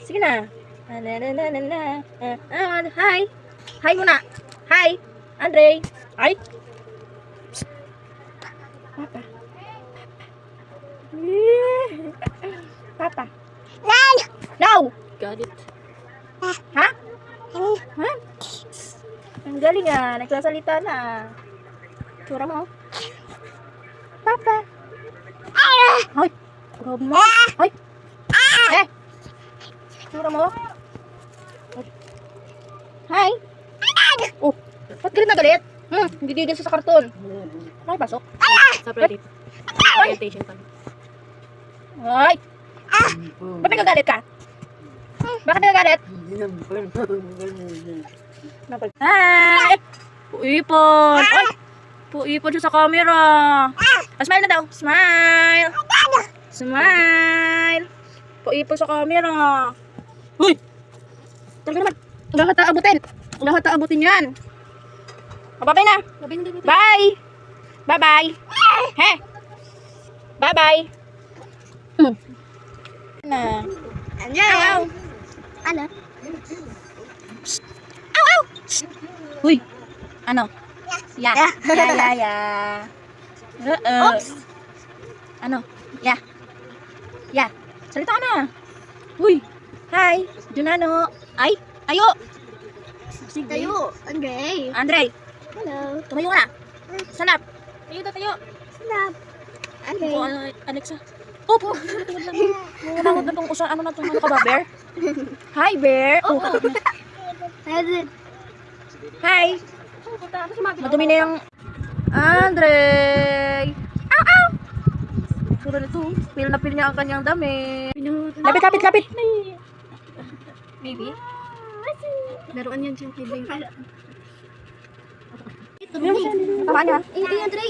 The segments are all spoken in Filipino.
Sige na. Hi. Hi muna. Hi. Andre. Ay. Psst. Papa. Papa. No. Got it. Ha? Ha? Ang galing ah. Nagsasalita na. Tsura mo. Papa. Ay. Grabe mo. Ay. Eh. Tsura mo. Hi. Oh. Ba't galit na galit? Hindi digil sa karton. Ay, pasok. Sa Reddit. Orientation pa. Ay. Ba't nagagalit ka? Bakit nagagalit? Hi. Puipon. Ay. Puipon siya sa camera. Smile na daw. Smile. Smile. Puipon sa camera. Uy. Talaga naman. Lahat aabutin. Lahat aabutin yan. Bye-bye na. Bye. Bye-bye. He. Bye-bye. Na. Aw. Ano? Aw. Uy. Ano? Ya. Ya. Oops. Ano? Ya. Ya. Salita ka na. Uy. Hi. Junano. Ay. Ayo. Sige. Tayo. Andre. Andre. Hello. Tumayo ka na. Sanap. Tayo na tayo. Snap. Andre. Opo, Alexa. Opo. Nangunod na tong usa. Ano na tong ano ka ba, Bear? Hi, Bear. Oh. Present. Hi. Madumi na yung Andre. Ow. Sura nito. Pil na pil niya ang kanyang dami. Lapit. Baby? Laruan yan siya kay Bing. Tama niya. Ito yung Andre.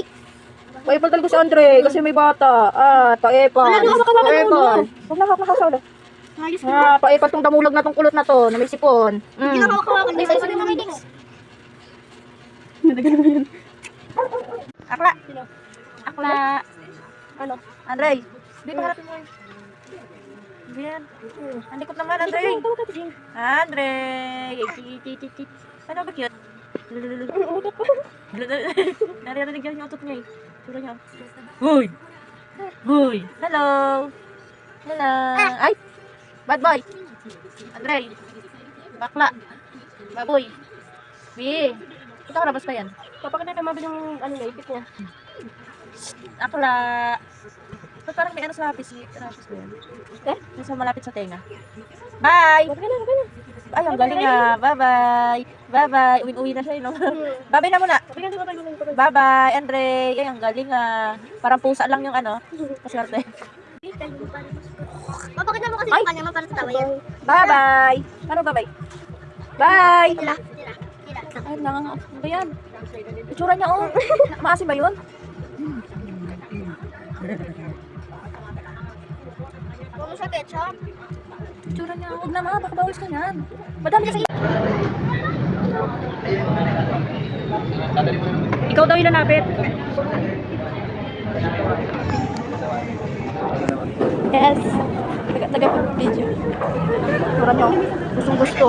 Paipal talaga si Andre kasi may bata. Paipal. Paipal. Huwag na sa ulo. Paipal tong damulag na tong kulot na to na may sipon. Kinakawakawakan. May sa isa naman yung Akla. Akla. Ano? Andre. Di pa harapin mo. Yan. Andikot naman, Andre. Andre. Ano ba cute? Narinig niya yung utot niya eh. Sura niya. Hoy! Hoy! Hello! Hello! Ay! Bad boy! Andre! Bakla! Baboy! Bi! Ito ka labas pa yan. Papakita naman mabili yung ano na, ipit niya. Akla! Ba't parang may ano sa lapis? Lapis ba yan? Nasa malapit sa tenga. Bye! Ay, ang galing nga. Bye-bye. Bye-bye. Uwi na siya, no? Bye-bye na muna. Bye-bye, Andre. Ay, ang galing nga. Parang pusa lang yung ano. Kaswerte. Papakita mo kasi yung kanya para sa tawa yan. Bye-bye. Ano bye-bye? Bye! Tila. Ay, ano ba yan? Itsura niya, oh. Maasim ba yun? Huwag mo siya ketchup. Itsura niya, huwag naman. Baka bawis ka yan. Madami kasi. Ikaw daw yung nanapit. Yes. Taga-video. Itsura niyo. Gustong gusto.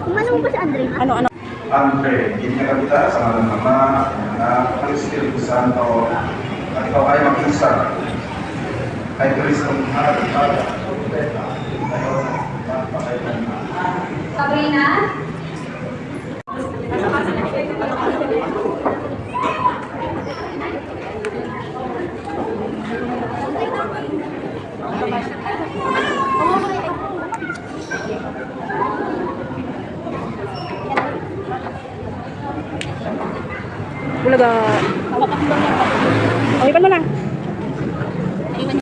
Kumano mo ba si Andre? Ano? Andre, ginagawa kita sa mga Ama, Anak, at Espiritu Santo, at ikaw ay mag-isa kay Kristong Pagpapay Sabrina? Bulaga. Okay, pa mo na.